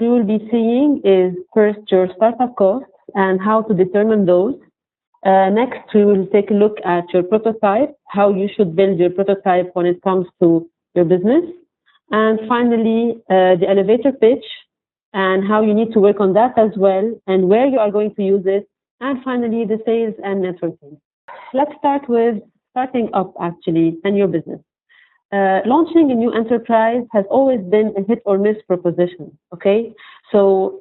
We will be seeing is first your startup costs and how to determine those. Next, we will take a look at your prototype, how you should build your prototype when it comes to your business. And finally, the elevator pitch and how you need to work on that as well and where you are going to use it. And finally, the sales and networking. Let's start with starting up actually and your business. Launching a new enterprise has always been a hit or miss proposition. Okay, so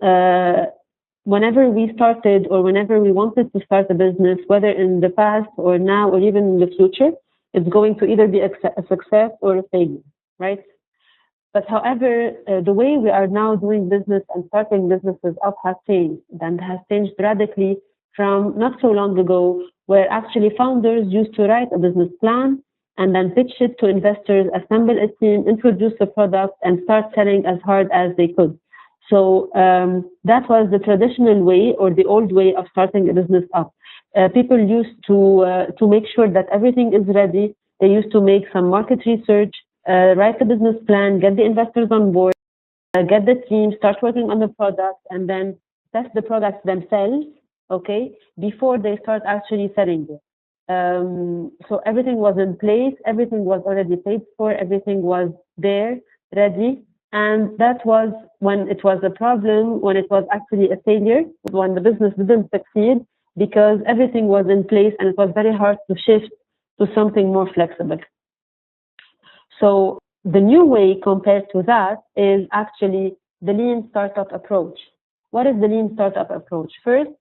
whenever we started or whenever we wanted to start a business, whether in the past or now or even in the future, it's going to either be a success or a failure, right? But however, the way we are now doing business and starting businesses up has changed and has changed radically from not so long ago, where actually founders used to write a business plan and then pitch it to investors, assemble a team, introduce a product, and start selling as hard as they could. So that was the traditional way or the old way of starting a business up. People used to make sure that everything is ready. They used to make some market research, write a business plan, get the investors on board, get the team, start working on the product, and then test the products themselves, okay, before they start actually selling it. So everything was in place, everything was already paid for, everything was there, ready. And that was when it was a problem, when it was actually a failure, when the business didn't succeed, because everything was in place and it was very hard to shift to something more flexible. So the new way compared to that is actually the lean startup approach. What is the lean startup approach? First,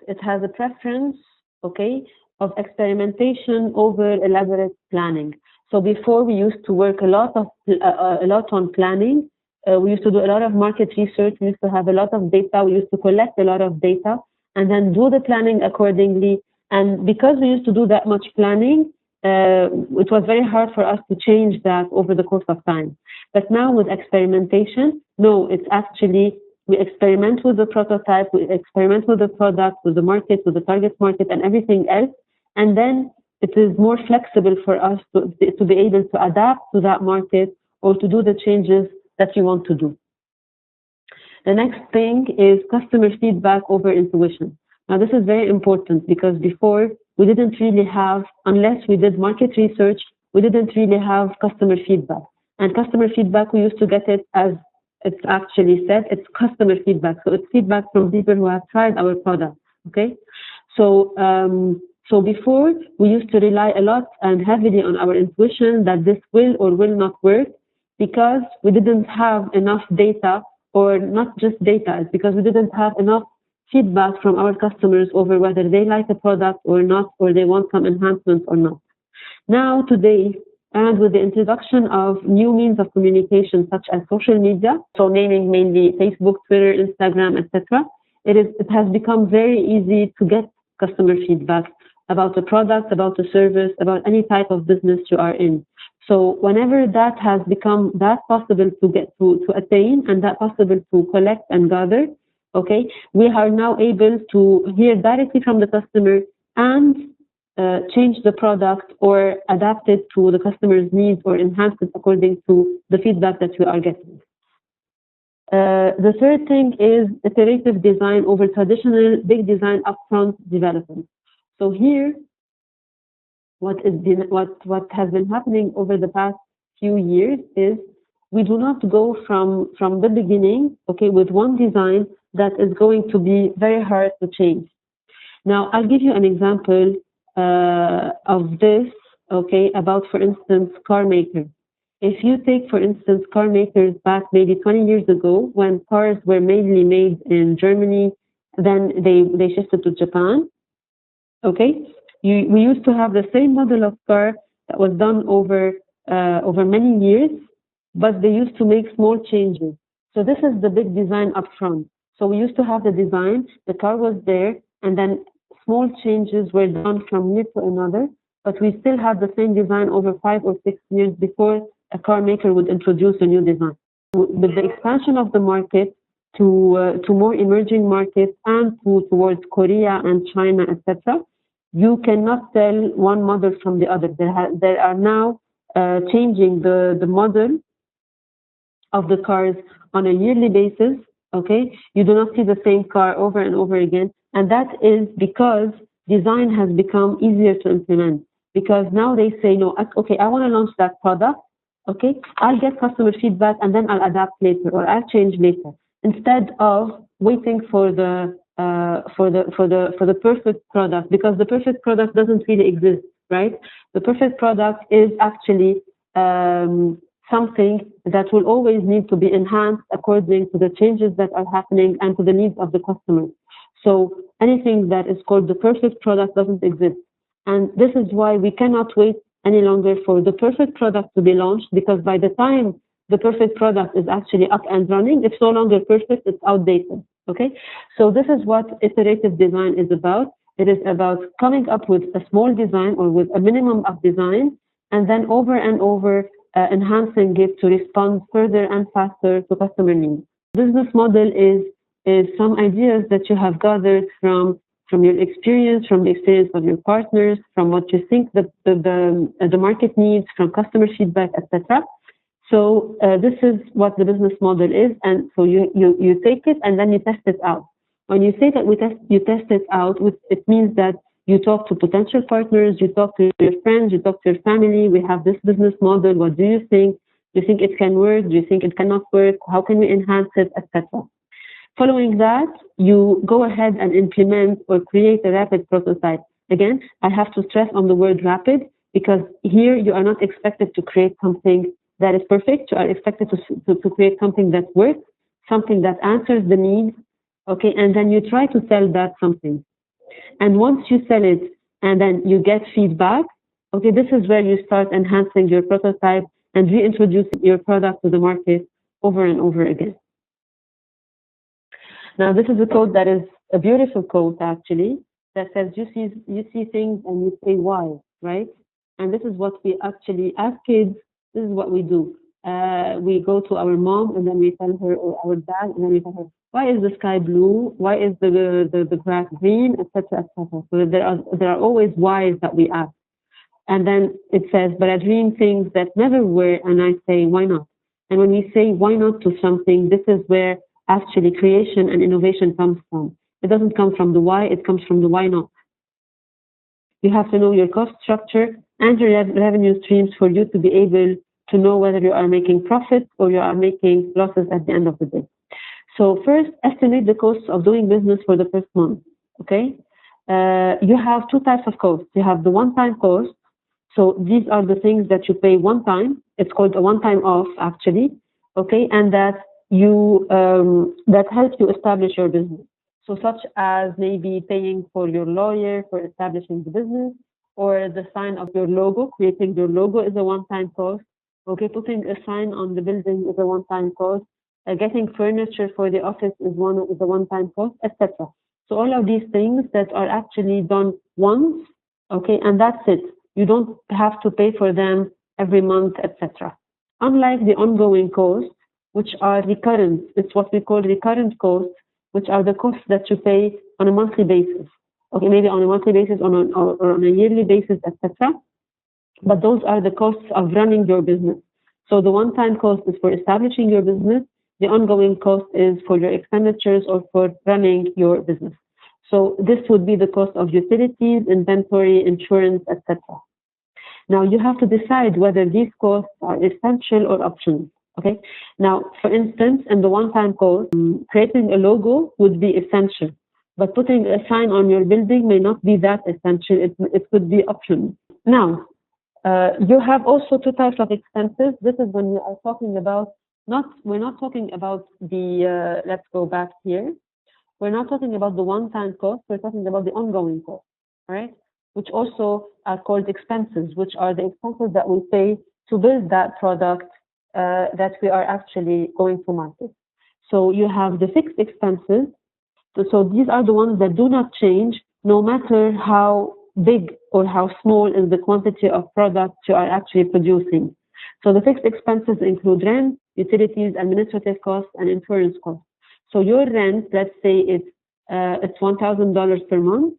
it has a preference, okay, of experimentation over elaborate planning. So before we used to work a lot on planning. We used to do a lot of market research. We used to have a lot of data. We used to collect a lot of data and then do the planning accordingly. And because we used to do that much planning, it was very hard for us to change that over the course of time. But now with experimentation, no, it's actually we experiment with the prototype, we experiment with the product, with the market, with the target market, and everything else. And then it is more flexible for us to be able to adapt to that market or to do the changes that you want to do. The next thing is customer feedback over intuition. Now, this is very important because before we didn't really have, unless we did market research, we didn't really have customer feedback. And customer feedback, we used to get it as it's actually said, it's customer feedback. So it's feedback from people who have tried our product, okay? So before, we used to rely a lot and heavily on our intuition that this will or will not work, because we didn't have enough data, or not just data, it's because we didn't have enough feedback from our customers over whether they like a product or not, or they want some enhancements or not. Now, today, and with the introduction of new means of communication such as social media, so naming mainly Facebook, Twitter, Instagram, etc., it has become very easy to get customer feedback about the product, about the service, about any type of business you are in. So whenever that has become that possible to get to attain and that possible to collect and gather, okay, we are now able to hear directly from the customer and change the product or adapt it to the customer's needs or enhance it according to the feedback that we are getting. The third thing is iterative design over traditional big design upfront development. So here, what has been happening over the past few years is we do not go from the beginning, okay, with one design that is going to be very hard to change. Now, I'll give you an example of this, okay, about, for instance, car makers. If you take, for instance, car makers back maybe 20 years ago, when cars were mainly made in Germany, then they shifted to Japan, okay? We used to have the same model of car that was done over many years, but they used to make small changes. So this is the big design up front. So we used to have the design, the car was there, and then small changes were done from year to another, but we still had the same design over 5 or 6 years before a car maker would introduce a new design. With the expansion of the market to more emerging markets and towards Korea and China, etc., you cannot tell one model from the other. They are now changing the model of the cars on a yearly basis, Okay, you do not see the same car over and over again, and that is because design has become easier to implement. Because now they say, no, okay, I want to launch that product. Okay, I'll get customer feedback and then I'll adapt later or I'll change later, instead of waiting for the perfect product, because the perfect product doesn't really exist, right? The perfect product is actually something that will always need to be enhanced according to the changes that are happening and to the needs of the customer. So anything that is called the perfect product doesn't exist. And this is why we cannot wait any longer for the perfect product to be launched, because by the time the perfect product is actually up and running, it's no longer perfect, it's outdated. Okay? So this is what iterative design is about. It is about coming up with a small design or with a minimum of design, and then over and over enhancing it to respond further and faster to customer needs. Business model is some ideas that you have gathered from your experience, from the experience of your partners, from what you think the market needs, from customer feedback, etc. So this is what the business model is, and so you take it and then you test it out. When you say that you test it out, it means that you talk to potential partners, you talk to your friends, you talk to your family. We have this business model. What do you think? Do you think it can work? Do you think it cannot work? How can we enhance it, etc. Following that, you go ahead and implement or create a rapid prototype. Again, I have to stress on the word rapid, because here you are not expected to create something that is perfect. You are expected to create something that works, something that answers the needs, okay, and then you try to sell that something. And once you sell it and then you get feedback, okay, this is where you start enhancing your prototype and reintroducing your product to the market over and over again. Now, this is a quote that is a beautiful quote, actually, that says, you see things and you say why, right? And this is what we actually, as kids, this is what we do. We go to our mom and then we tell her, or our dad, and then we tell her, why is the sky blue? Why is the grass green, etc., etc. So there are always whys that we ask. And then it says, but I dream things that never were, and I say, why not? And when we say why not to something, this is where actually creation and innovation comes from. It doesn't come from the why, it comes from the why not. You have to know your cost structure and your revenue streams for you to be able to know whether you are making profits or you are making losses at the end of the day. So first, estimate the costs of doing business for the first month, okay? You have two types of costs. You have the one-time cost. So these are the things that you pay one time. It's called a one-time off, actually, okay? And that that helps you establish your business. So such as maybe paying for your lawyer for establishing the business, or the sign of your logo, creating your logo is a one-time cost. Okay, putting a sign on the building is a one-time cost. Getting furniture for the office is a one-time cost, etc. So all of these things that are actually done once, okay, and that's it. You don't have to pay for them every month, etc. Unlike the ongoing costs, which are recurrent, it's what we call recurrent costs, which are the costs that you pay on a monthly basis. Okay, maybe on a monthly basis or on a yearly basis, etc. But those are the costs of running your business. So the one-time cost is for establishing your business. The ongoing cost is for your expenditures or for running your business. So this would be the cost of utilities, inventory, insurance, etc. Now you have to decide whether these costs are essential or optional. Okay. Now, for instance, in the one-time cost, creating a logo would be essential, but putting a sign on your building may not be that essential. It could be optional. Now, you have also two types of expenses. This is when we are talking about we're not talking about the, let's go back here. We're not talking about the one-time cost. We're talking about the ongoing cost, right? Which also are called expenses, which are the expenses that we pay to build that product that we are actually going to market. So you have the fixed expenses. So these are the ones that do not change no matter how big or how small is the quantity of products you are actually producing. So the fixed expenses include rent, utilities, administrative costs, and insurance costs. So your rent, let's say it's $1,000 per month.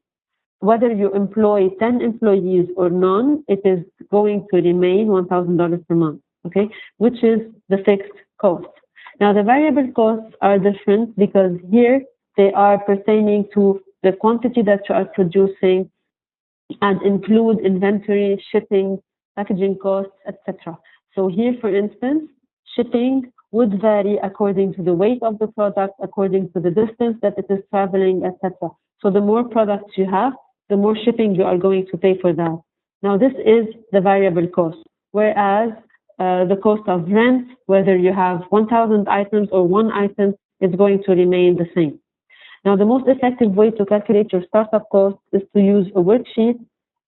Whether you employ 10 employees or none, it is going to remain $1,000 per month, okay? Which is the fixed cost. Now, the variable costs are different because here they are pertaining to the quantity that you are producing and include inventory, shipping, packaging costs, etc. So here, for instance, shipping would vary according to the weight of the product, according to the distance that it is traveling, etc. So the more products you have, the more shipping you are going to pay for that. Now, this is the variable cost, whereas the cost of rent, whether you have 1,000 items or one item, is going to remain the same. Now, the most effective way to calculate your startup cost is to use a worksheet,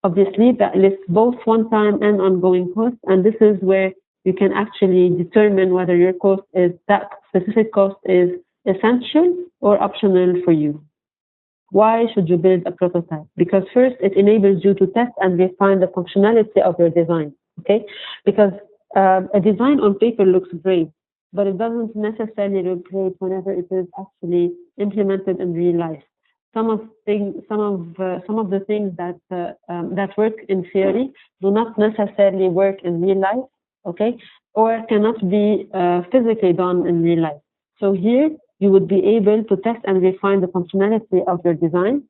obviously, that lists both one-time and ongoing costs. And this is where you can actually determine whether your cost is, that specific cost is essential or optional for you. Why should you build a prototype? Because first, it enables you to test and refine the functionality of your design, okay? Because a design on paper looks great, but it doesn't necessarily look great whenever it is actually implemented in real life. Some of the things that work in theory do not necessarily work in real life, okay, or cannot be physically done in real life. So here you would be able to test and refine the functionality of your design,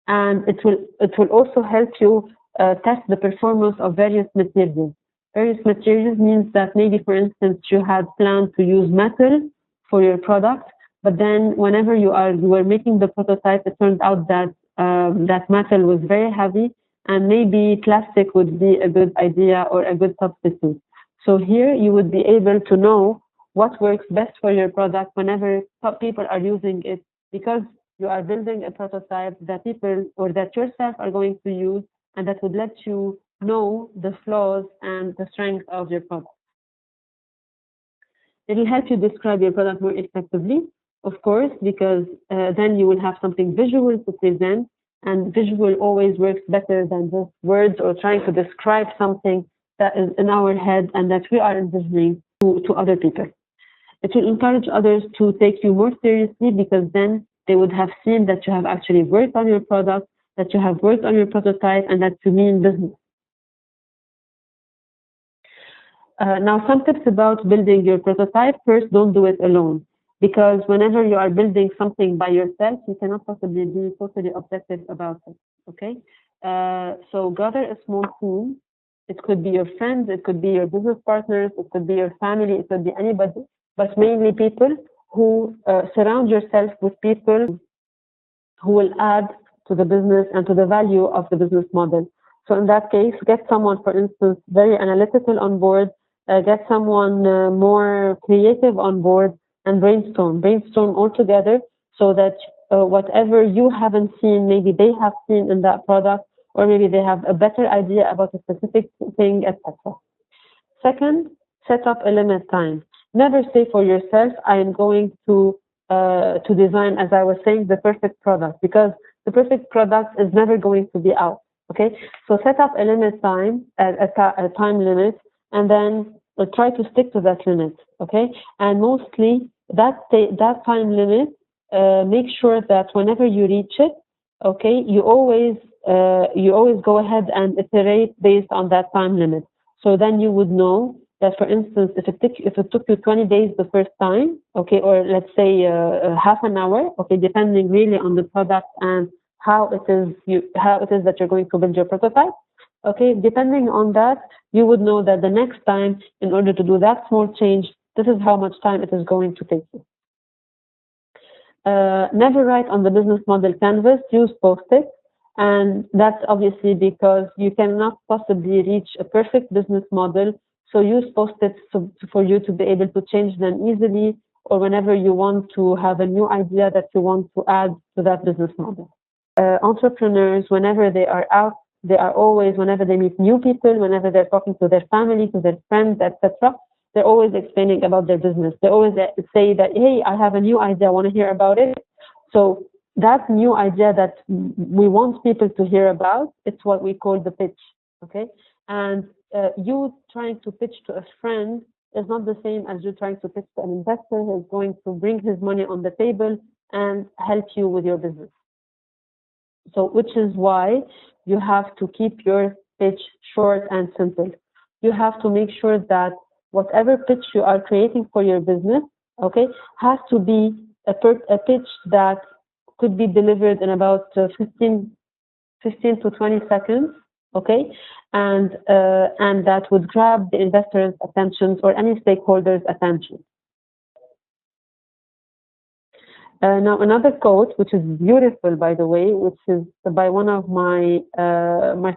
and it will also help you test the performance of various materials. Various materials means that maybe, for instance, you had planned to use metal for your product, but then whenever you were making the prototype, it turned out that that metal was very heavy, and maybe plastic would be a good idea or a good substitute. So here you would be able to know what works best for your product whenever people are using it, because you are building a prototype that people or that yourself are going to use, and that would let you know the flaws and the strengths of your product. It will help you describe your product more effectively, of course, because then you will have something visual to present, and visual always works better than just words or trying to describe something that is in our head and that we are envisioning to other people. It will encourage others to take you more seriously, because then they would have seen that you have actually worked on your product, that you have worked on your prototype, and that you mean business. Now, some tips about building your prototype. First, don't do it alone, because whenever you are building something by yourself, you cannot possibly be totally objective about it, okay? So gather a small team. It could be your friends, it could be your business partners, it could be your family, it could be anybody, but mainly people who surround yourself with people who will add to the business and to the value of the business model. So in that case, get someone, for instance, very analytical on board, get someone more creative on board, and brainstorm all together, so that whatever you haven't seen, maybe they have seen in that product, or maybe they have a better idea about a specific thing, etc. Second, set up a limit time. Never say for yourself, I am going to design, as I was saying, the perfect product, because the perfect product is never going to be out. Okay, so set up a limit time, a time limit, and then try to stick to that limit. Okay, and mostly that time limit, make sure that whenever you reach it, okay, you always go ahead and iterate based on that time limit. So then you would know that, for instance, if it took you 20 days the first time, okay, or let's say half an hour, okay, depending really on the product and how it is that you're going to build your prototype, okay, depending on that, you would know that the next time, in order to do that small change, this is how much time it is going to take you. Never write on the business model canvas, use post-it. And that's obviously because you cannot possibly reach a perfect business model. So use post-its for you to be able to change them easily, or whenever you want to have a new idea that you want to add to that business model. Entrepreneurs, whenever they are out, they are always, whenever they meet new people, whenever they're talking to their family, to their friends, etc., they're always explaining about their business. They always say that, hey, I have a new idea, I want to hear about it. So that new idea that we want people to hear about, it's what we call the pitch, okay? And you trying to pitch to a friend is not the same as you trying to pitch to an investor who is going to bring his money on the table and help you with your business. So, which is why you have to keep your pitch short and simple. You have to make sure that whatever pitch you are creating for your business, okay, has to be a pitch that could be delivered in about 15 to 20 seconds, okay, and that would grab the investors' attention or any stakeholders' attention. Now, another quote, which is beautiful, by the way, which is by one of my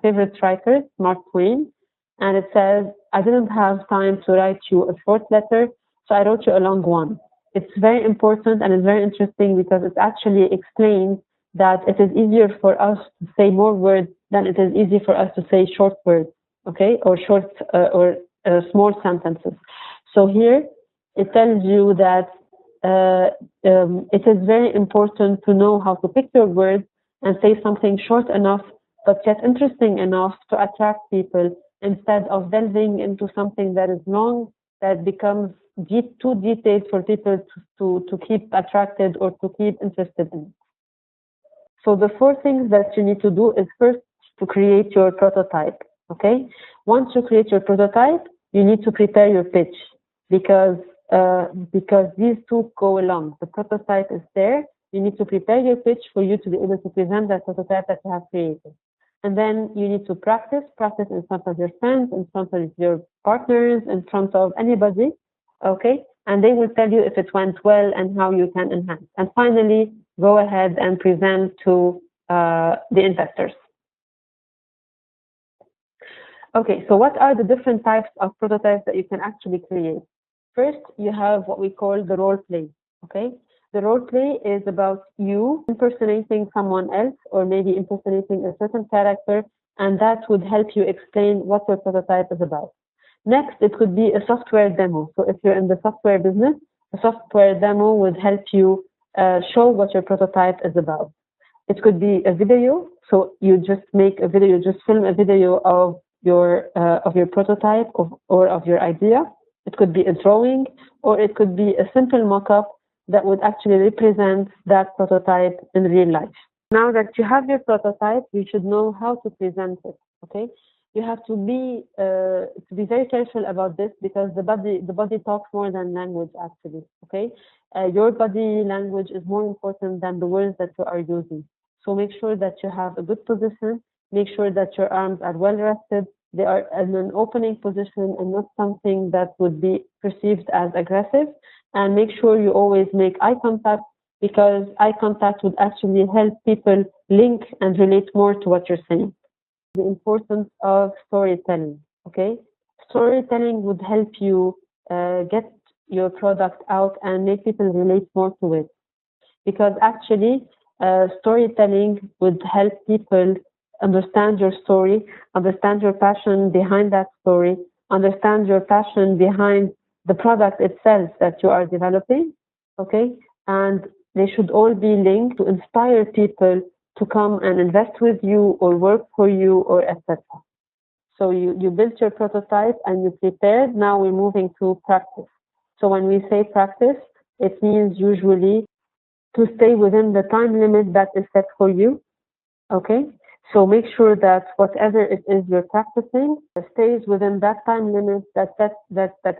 favorite writers, Mark Twain, and it says, "I didn't have time to write you a short letter, so I wrote you a long one." It's very important and it's very interesting because it actually explains that it is easier for us to say more words than it is easy for us to say short words, okay, or short or small sentences. So here it tells you that it is very important to know how to pick your words and say something short enough but yet interesting enough to attract people instead of delving into something that is long that becomes too detailed for people to keep attracted or to keep interested in. So the four things that you need to do is first to create your prototype. Okay. Once you create your prototype, you need to prepare your pitch because these two go along. The prototype is there. You need to prepare your pitch for you to be able to present that prototype that you have created. And then you need to practice in front of your friends, in front of your partners, in front of anybody. Okay. And they will tell you if it went well and how you can enhance. And finally, go ahead and present to the investors. Okay, so what are the different types of prototypes that you can actually create? First, you have what we call the role play. Okay, the role play is about you impersonating someone else or maybe impersonating a certain character, and that would help you explain what your prototype is about. Next, it could be a software demo. So if you're in the software business, a software demo would help you show what your prototype is about. It could be a video. So you just make a video, you just film a video of your prototype or of your idea. It could be a drawing, or it could be a simple mock-up that would actually represent that prototype in real life. Now that you have your prototype, you should know how to present it. Okay, you have to be very careful about this because the body talks more than language actually. Okay, your body language is more important than the words that you are using. So make sure that you have a good position. Make sure that your arms are well rested. They are in an opening position and not something that would be perceived as aggressive. And make sure you always make eye contact because eye contact would actually help people link and relate more to what you're saying. The importance of storytelling. Okay, storytelling would help you get your product out and make people relate more to it. Because actually, storytelling would help people understand your story, understand your passion behind that story, understand your passion behind the product itself that you are developing. Okay, and they should all be linked to inspire people to come and invest with you or work for you or etc. So you built your prototype and you prepared. Now we're moving to practice. So when we say practice, it means usually to stay within the time limit that is set for you. Okay, so make sure that whatever it is you're practicing stays within that time limit that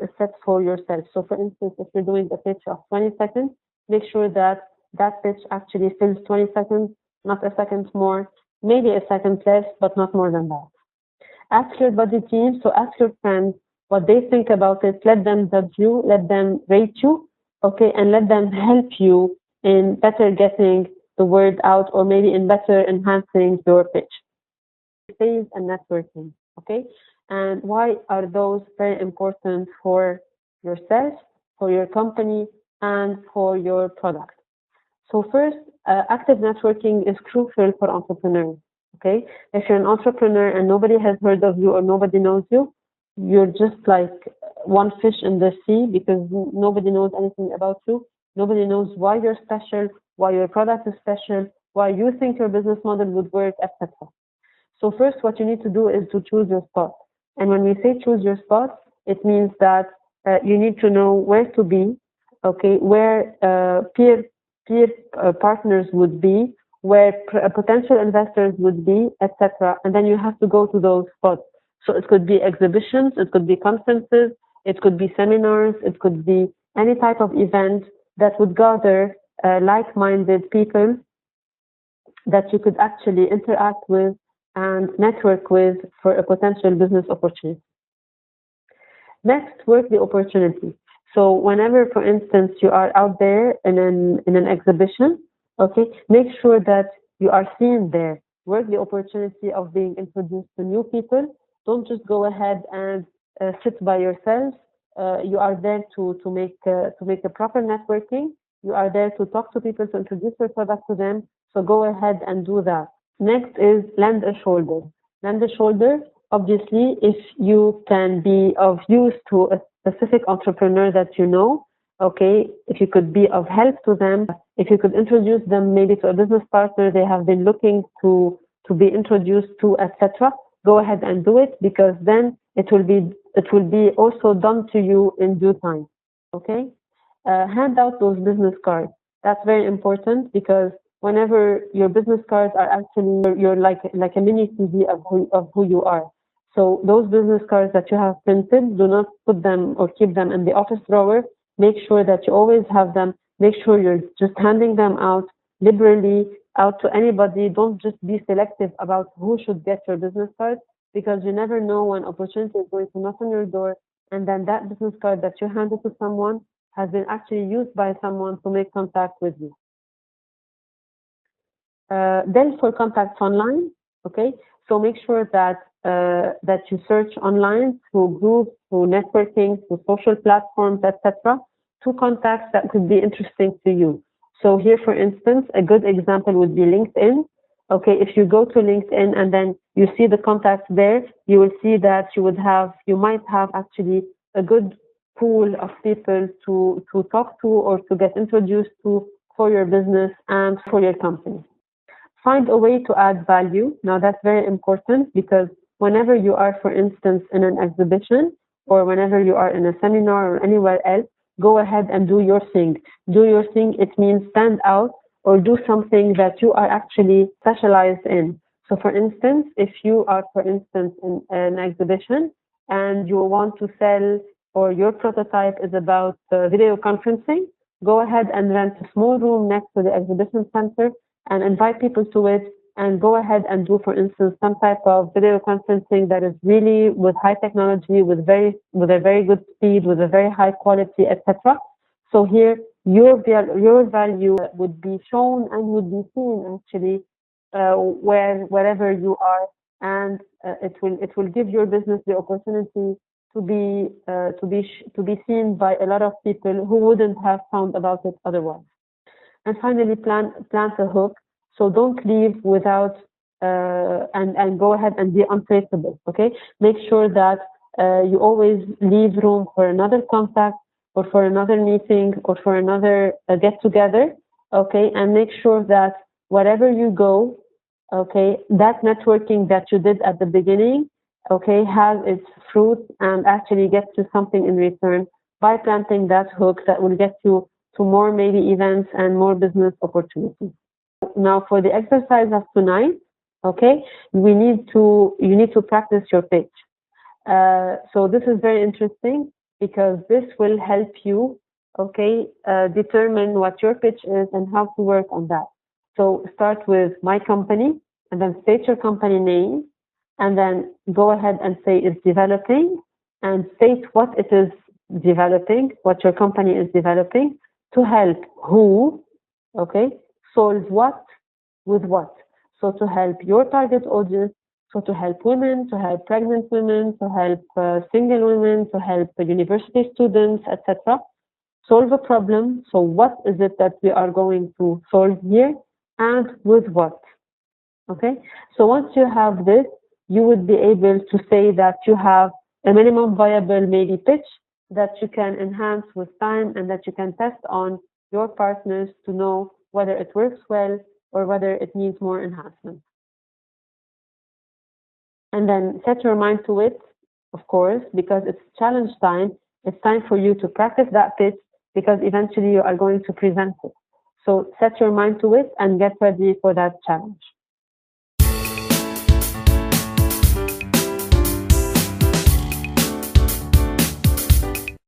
is set for yourself. So for instance, if you're doing a pitch of 20 seconds, make sure that that pitch actually fills 20 seconds, not a second more, maybe a second less, but not more than that. Ask your buddy team, so ask your friends what they think about it. Let them judge you, let them rate you, okay, and let them help you in better getting the word out or maybe in better enhancing your pitch. Sales and networking, okay? And why are those very important for yourself, for your company, and for your product? So first, active networking is crucial for entrepreneurs, okay? If you're an entrepreneur and nobody has heard of you or nobody knows you, you're just like one fish in the sea because nobody knows anything about you. Nobody knows why you're special, why your product is special, why you think your business model would work, etc. So first, what you need to do is to choose your spot. And when we say choose your spot, it means that you need to know where to be, okay, where peer partners would be, where potential investors would be, etc. And then you have to go to those spots. So it could be exhibitions, it could be conferences, it could be seminars, it could be any type of event that would gather like-minded people that you could actually interact with and network with for a potential business opportunity. Next, work the opportunity. So whenever, for instance, you are out there in an exhibition, okay, make sure that you are seen there. Work the opportunity of being introduced to new people. Don't just go ahead and sit by yourself. You are there to make a proper networking. You are there to talk to people, to introduce your product to them. So go ahead and do that. Next is lend a shoulder. Lend a shoulder, obviously, if you can be of use to a specific entrepreneur that you know, okay, if you could be of help to them, if you could introduce them maybe to a business partner they have been looking to be introduced to, etc., go ahead and do it, because then it will be also done to you in due time. Okay? Hand out those business cards. That's very important, because whenever your business cards are actually you're like a mini CV of who you are. So those business cards that you have printed, do not put them or keep them in the office drawer. Make sure that you always have them. Make sure you're just handing them out liberally out to anybody. Don't just be selective about who should get your business card, because you never know when opportunity is going to knock on your door, and then that business card that you handed to someone has been actually used by someone to make contact with you. Then for contacts online, okay, so make sure that that you search online through groups, through networking, through social platforms, etc., to contacts that could be interesting to you. So here, for instance, a good example would be LinkedIn. Okay, if you go to LinkedIn and then you see the contacts there, you will see that you might have actually a good pool of people to talk to or to get introduced to for your business and for your company. Find a way to add value. Now that's very important, because whenever you are, for instance, in an exhibition, or whenever you are in a seminar or anywhere else, go ahead and do your thing. Do your thing, it means stand out or do something that you are actually specialized in. So for instance, if you are, for instance, in an exhibition and you want to sell, or your prototype is about video conferencing, go ahead and rent a small room next to the exhibition center and invite people to it, and go ahead and do, for instance, some type of video conferencing that is really with high technology, with a very good speed, with a very high quality, etc. So here, your value would be shown and would be seen actually wherever you are, and it will give your business the opportunity to be seen by a lot of people who wouldn't have found about it otherwise. And finally, plant a hook. So don't leave without and go ahead and be untraceable. Okay, make sure that you always leave room for another contact, or for another meeting, or for another get together. Okay, and make sure that wherever you go, okay, that networking that you did at the beginning, okay, has its fruits and actually gets you something in return by planting that hook that will get you to more maybe events and more business opportunities. Now for the exercise of tonight, okay, you need to practice your pitch. So this is very interesting, because this will help you, okay, determine what your pitch is and how to work on that. So start with my company, and then state your company name, and then go ahead and say it's developing, and state what it is developing, what your company is developing, to help who, okay, solve what with what. So to help your target audience, so to help women, to help pregnant women, to help single women, to help university students, etc. Solve a problem. So what is it that we are going to solve here, and with what? Okay. So once you have this, you would be able to say that you have a minimum viable maybe pitch that you can enhance with time, and that you can test on your partners to know whether it works well or whether it needs more enhancement. And then set your mind to it, of course, because it's challenge time. It's time for you to practice that pitch, because eventually you are going to present it. So set your mind to it and get ready for that challenge.